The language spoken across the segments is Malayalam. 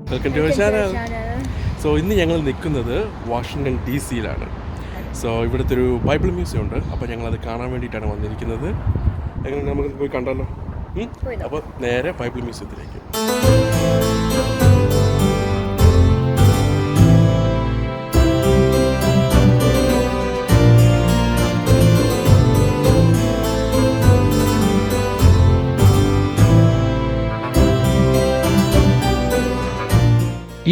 Welcome to channel. സോ ഇന്ന് ഞങ്ങൾ നിൽക്കുന്നത് വാഷിങ്ടൺ DC-യിലാണ്. സോ ഇവിടുത്തെ ഒരു ബൈബിൾ മ്യൂസിയം ഉണ്ട്. അപ്പോൾ ഞങ്ങളത് കാണാൻ വേണ്ടിയിട്ടാണ് വന്നിരിക്കുന്നത്. എങ്ങനെ നമുക്ക് പോയി കണ്ടാലോ? അപ്പോൾ നേരെ ബൈബിൾ മ്യൂസിയത്തിലേക്ക്.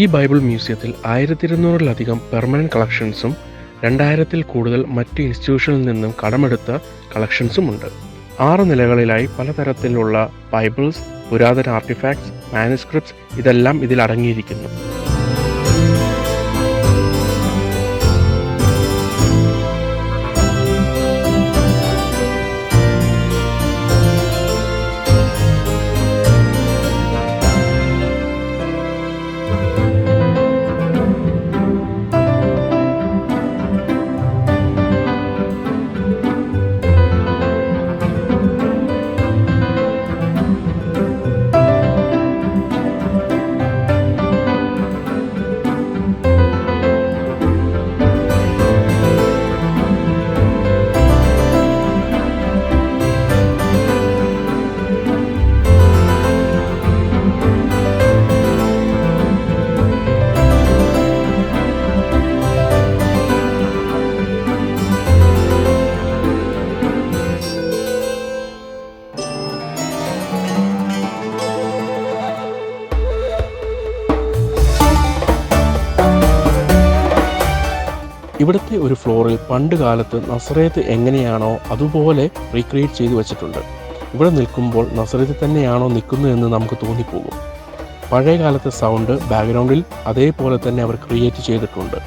ഈ ബൈബിൾ മ്യൂസിയത്തിൽ 1200-ലധികം പെർമനൻറ്റ് കളക്ഷൻസും 2000-ൽ കൂടുതൽ മറ്റ് ഇൻസ്റ്റിറ്റ്യൂഷനിൽ നിന്നും കടമെടുത്ത കളക്ഷൻസുമുണ്ട്. 6 നിലകളിലായി പലതരത്തിലുള്ള ബൈബിൾസ്, പുരാതന ആർട്ടിഫാക്ട്സ്, മാനുസ്ക്രിപ്റ്റ്സ് ഇതെല്ലാം ഇതിൽ അടങ്ങിയിരിക്കുന്നു. ഇവിടുത്തെ ഒരു ഫ്ലോറിൽ പണ്ട് കാലത്ത് നസറേത്ത് എങ്ങനെയാണോ അതുപോലെ റീക്രിയേറ്റ് ചെയ്തു വച്ചിട്ടുണ്ട്. ഇവിടെ നിൽക്കുമ്പോൾ നസറേത്ത് തന്നെയാണോ നിൽക്കുന്നതെന്ന് നമുക്ക് തോന്നിപ്പോകും. പഴയ കാലത്തെ സൗണ്ട് ബാക്ക്ഗ്രൗണ്ടിൽ അതേപോലെ തന്നെ അവർ ക്രിയേറ്റ് ചെയ്തിട്ടുണ്ട്.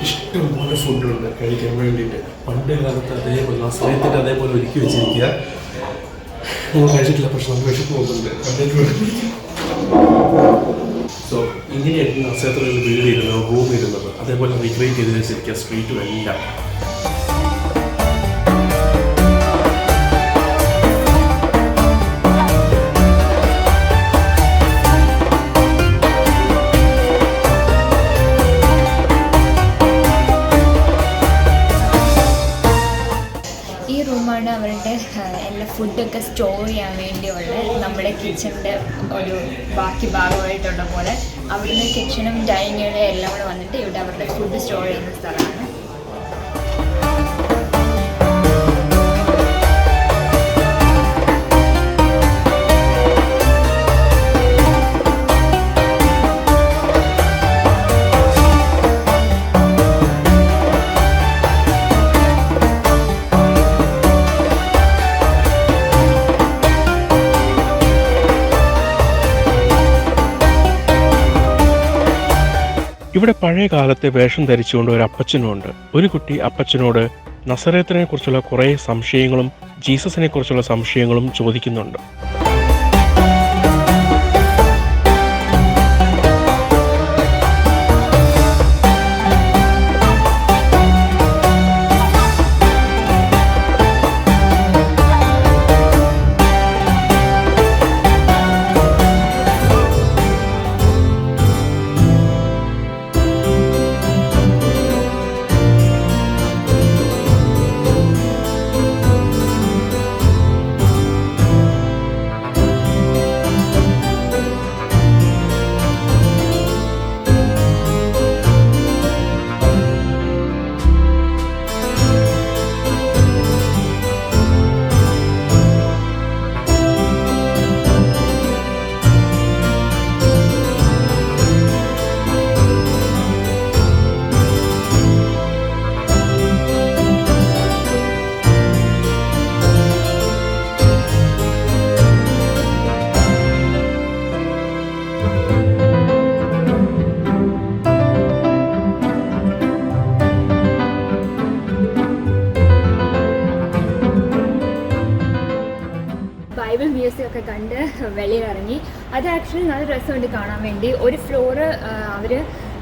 ഇഷ്ടംപോലെ ഫുഡുണ്ട് കഴിക്കാൻ വേണ്ടിയിട്ട്. പണ്ട് കാലത്ത് അതേപോലെ നസറേത്തിൻ്റെ അതേപോലെ ഒരുക്കി വെച്ചിരിക്കുക. നമ്മൾ കഴിച്ചിട്ടില്ല, പക്ഷെ നമുക്ക് വിശപ്പ് പോകുന്നുണ്ട്. സോ ഇങ്ങനെയായിരിക്കും നസറേത്തുകളിൽ വീട് ഇരുന്നത്, റൂം ഇരുന്നത്, അതേപോലെ റീക്രിയേറ്റ് ചെയ്ത് വെച്ചിരിക്കുക സ്ട്രീറ്റും എല്ലാം. റൂമാണ് അവരുടെ എല്ലാ ഫുഡൊക്കെ സ്റ്റോർ ചെയ്യാൻ വേണ്ടിയുള്ള നമ്മുടെ കിച്ചണിൻ്റെ ഒരു ബാക്കി ഭാഗമായിട്ടുള്ള പോലെ. അവിടുന്ന് കിച്ചണും ഡൈനിങ്ങും എല്ലാം കൂടെ വന്നിട്ട് ഇവിടെ അവരുടെ ഫുഡ് സ്റ്റോർ ചെയ്യുന്ന സ്ഥലമാണ്. ഇവിടെ പഴയ കാലത്തെ വേഷം ധരിച്ചുകൊണ്ട് ഒരു അപ്പച്ചനുമുണ്ട്. ഒരു കുട്ടി അപ്പച്ചനോട് നസറേത്തിനെ കുറിച്ചുള്ള കുറേ സംശയങ്ങളും ജീസസിനെ കുറിച്ചുള്ള സംശയങ്ങളും ചോദിക്കുന്നുണ്ട്. ഒക്കെ കണ്ട് വെളിയിലിറങ്ങി. അത് ആക്ച്വലി നല്ല രസമുണ്ട് കാണാൻ വേണ്ടി. ഒരു ഫ്ലോറ് അവർ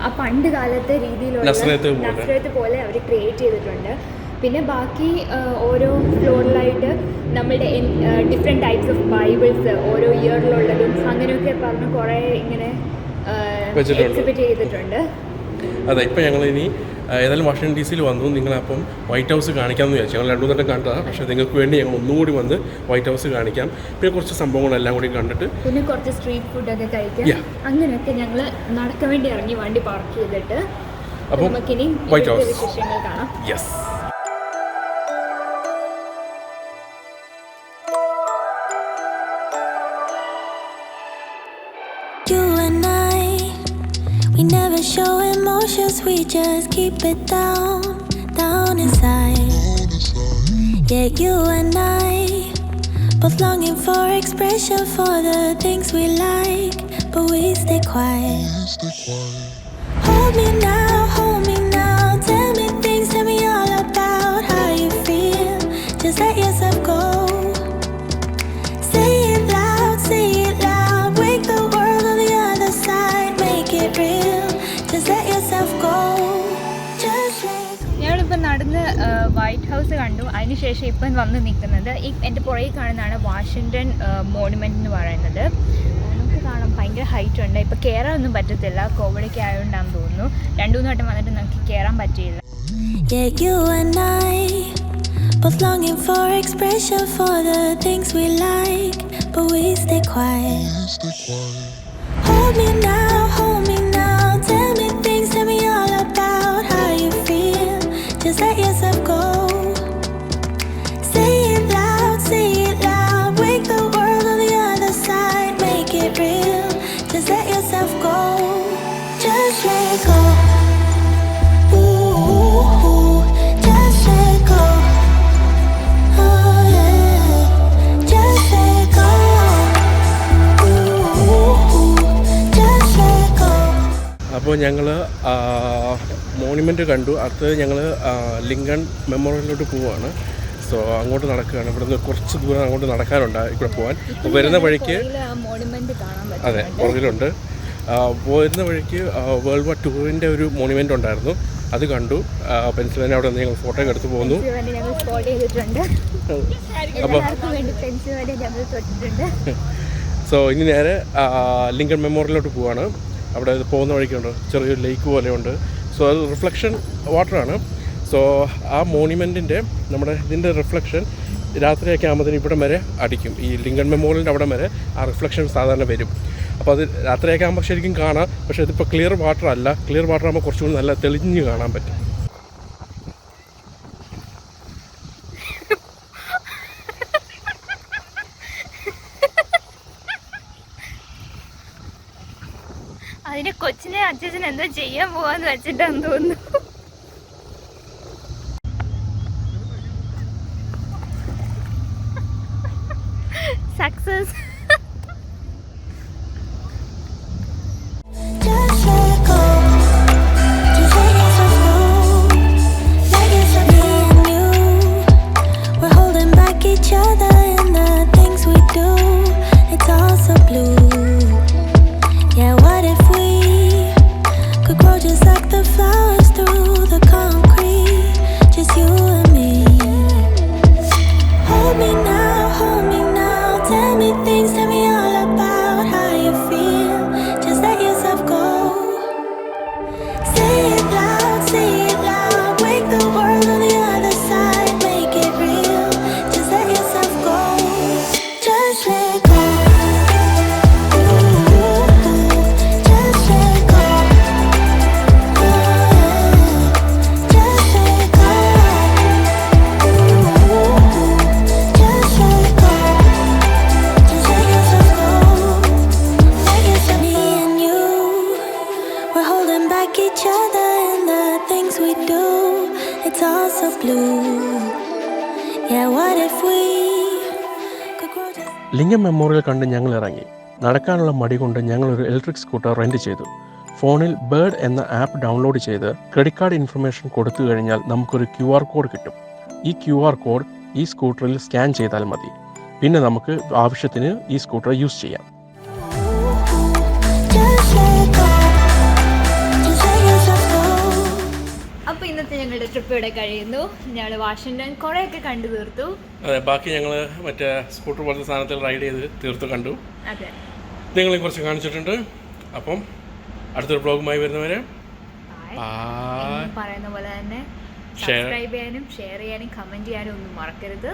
ആ പണ്ട് കാലത്തെ രീതിയിലുള്ള നസ്രത്ത് പോലെ അവർ ക്രിയേറ്റ് ചെയ്തിട്ടുണ്ട്. പിന്നെ ബാക്കി ഓരോ ഫ്ലോറിലായിട്ട് നമ്മളുടെ ഡിഫറെൻറ്റ് ടൈപ്സ് ഓഫ് ബൈബിൾസ് ഓരോ ഇയറിലുള്ളതും അങ്ങനെയൊക്കെ പറഞ്ഞ് കുറേ ഇങ്ങനെ എക്സിബിറ്റ് ചെയ്തിട്ടുണ്ട്. അതെ, ഇപ്പം ഞങ്ങളിനി ഏതായാലും വാഷിംഗ്ടൺ DC വന്നു. നിങ്ങളപ്പം വൈറ്റ് ഹൗസ് കാണിക്കാമെന്ന് വിചാരിച്ചു. ഞങ്ങൾ 2 വട്ടം കണ്ടതാണ്, പക്ഷേ നിങ്ങൾക്ക് വേണ്ടി ഞങ്ങൾ ഒന്നുകൂടി വന്ന് വൈറ്റ് ഹൗസ് കാണിക്കാം. പിന്നെ കുറച്ച് സംഭവങ്ങളെല്ലാം കൂടി കണ്ടിട്ട് പിന്നെ കുറച്ച് സ്ട്രീറ്റ് ഫുഡൊക്കെ കഴിക്കാം. അങ്ങനെയൊക്കെ ഞങ്ങൾ നടക്കാൻ വേണ്ടി ഇറങ്ങി വണ്ടി പാർക്ക് ചെയ്തിട്ട് അപ്പം നമുക്കിനി വൈറ്റ് ഹൗസ് വിശേഷങ്ങൾ കാണാം. Yes. We never show emotions, we just keep it down, down inside. Yeah, you and I, both longing for expression for the things we like, but we stay quiet. Hold me now, tell me things, tell me all about how you feel. Just let yourself go. Say it loud, wake the world on the other side, make it real. ഞങ്ങളിപ്പോൾ നടന്ന് വൈറ്റ് ഹൗസ് കണ്ടു. അതിനുശേഷം ഇപ്പം വന്ന് നിൽക്കുന്നത് എൻ്റെ പുറകിൽ കാണുന്നതാണ് വാഷിങ്ടൺ മോണുമെൻ്റ് എന്ന് പറയുന്നത്. നമുക്ക് കാണാം ഭയങ്കര ഹൈറ്റ് ഉണ്ട്. ഇപ്പോൾ കയറാനൊന്നും പറ്റത്തില്ല, കോവിഡൊക്കെ ആയതുകൊണ്ടാണെന്ന് തോന്നുന്നു. 2-3 വട്ടം വന്നിട്ട് നമുക്ക് കയറാൻ പറ്റിയില്ല. Both longing for expression for the things we like, but we stay quiet. Hold me now, tell me things, tell me all about how you feel. Just let yourself go. Say it loud, wake the world on the other side, make it real. Just let yourself go. Just let go. Ooh, just let go. Oh yeah, just let go. അപ്പോൾ ഞങ്ങൾ മോണുമെൻറ്റ് കണ്ടു. അടുത്ത് ഞങ്ങൾ ലിങ്കൺ മെമ്മോറിയലിലോട്ട് പോവുകയാണ്. സോ അങ്ങോട്ട് നടക്കുകയാണ്. ഇവിടുന്ന് കുറച്ച് ദൂരം അങ്ങോട്ട് നടക്കാനുണ്ട് ഇവിടെ പോകാൻ. വരുന്ന വഴിക്ക് അതെ പുറകിലുണ്ട്. വരുന്ന വഴിക്ക് വേൾഡ് വാർ 2 ഒരു മോണുമെൻ്റ് ഉണ്ടായിരുന്നു, അത് കണ്ടു. പെൻസിലിനെ അവിടെ നിന്ന് ഞങ്ങൾ ഫോട്ടോ ഒക്കെ എടുത്ത് പോകുന്നു. അപ്പോൾ സോ ഇനി നേരെ ലിങ്കൺ മെമ്മോറിയലിലോട്ട് പോവുകയാണ്. അവിടെ പോകുന്ന വഴിക്കുണ്ട് ചെറിയൊരു ലേക്ക് പോലെയുണ്ട്. സോ അത് റിഫ്ലക്ഷൻ വാട്ടറാണ്. സോ ആ മോണുമെൻറ്റിൻ്റെ നമ്മുടെ ഇതിൻ്റെ റിഫ്ലക്ഷൻ രാത്രിയൊക്കെ ആകുമ്പോഴത്തേന് ഇവിടം വരെ അടിക്കും. ഈ ലിങ്കൺ മെമ്മോറിയലിൻ്റെ അവിടം വരെ ആ റിഫ്ലക്ഷൻ സാധാരണ വരും. അപ്പോൾ അത് രാത്രിയൊക്കെ ആകുമ്പോൾ ശരിക്കും കാണാം. പക്ഷേ ഇതിപ്പോൾ ക്ലിയർ വാട്ടർ അല്ല. ക്ലിയർ വാട്ടർ ആകുമ്പോൾ കുറച്ചുകൂടി നല്ല തെളിഞ്ഞ് കാണാൻ പറ്റും. അതിന് കൊച്ചിനെ അച്ഛൻ എന്തോ ചെയ്യാൻ പോവാന്ന് വെച്ചിട്ടാന്ന് തോന്നുന്നു. സക്സസ്. ലിങ്കൺ മെമ്മോറിയൽ കണ്ട് ഞങ്ങൾ ഇറങ്ങി. നടക്കാനുള്ള മടി കൊണ്ട് ഞങ്ങളൊരു ഇലക്ട്രിക് സ്കൂട്ടർ റെൻറ്റ് ചെയ്തു. ഫോണിൽ ബേർഡ് എന്ന ആപ്പ് ഡൗൺലോഡ് ചെയ്ത് ക്രെഡിറ്റ് കാർഡ് ഇൻഫർമേഷൻ കൊടുത്തു കഴിഞ്ഞാൽ നമുക്കൊരു QR കോഡ് കിട്ടും. ഈ QR കോഡ് ഈ സ്കൂട്ടറിൽ സ്കാൻ ചെയ്താൽ മതി. പിന്നെ നമുക്ക് ആവശ്യത്തിന് ഈ സ്കൂട്ടർ യൂസ് ചെയ്യാം. Just let go. Just let yourself go. അപ്പോൾ ഇന്നത്തെ ഞങ്ങളുടെ ട്രിപ്പ് ഇവിടെ കഴിയുന്നു. ഞങ്ങൾ വാഷിങ്ടൺ കുറേയൊക്കെ കണ്ടു തീർത്തു. അതെ, ബാക്കി ഞങ്ങൾ മറ്റേ സ്കൂട്ടർ പോലത്തെ സാധനത്തിൽ റൈഡ് ചെയ്ത് തീർത്ത് കണ്ടു. അതെ, നിങ്ങളെയും കുറച്ച് കാണിച്ചിട്ടുണ്ട്. അപ്പം അടുത്തൊരു ബ്ലോഗുമായി വരുന്നവരെ പറയുന്ന പോലെ തന്നെ സബ്സ്ക്രൈബ് ചെയ്യാനും ഷെയർ ചെയ്യാനും കമൻറ്റ് ചെയ്യാനും ഒന്നും മറക്കരുത്.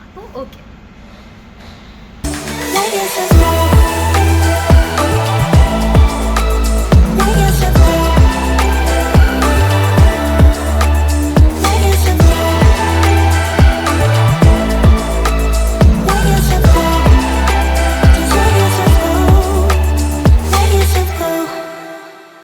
അപ്പോൾ ഓക്കെ. Let yourself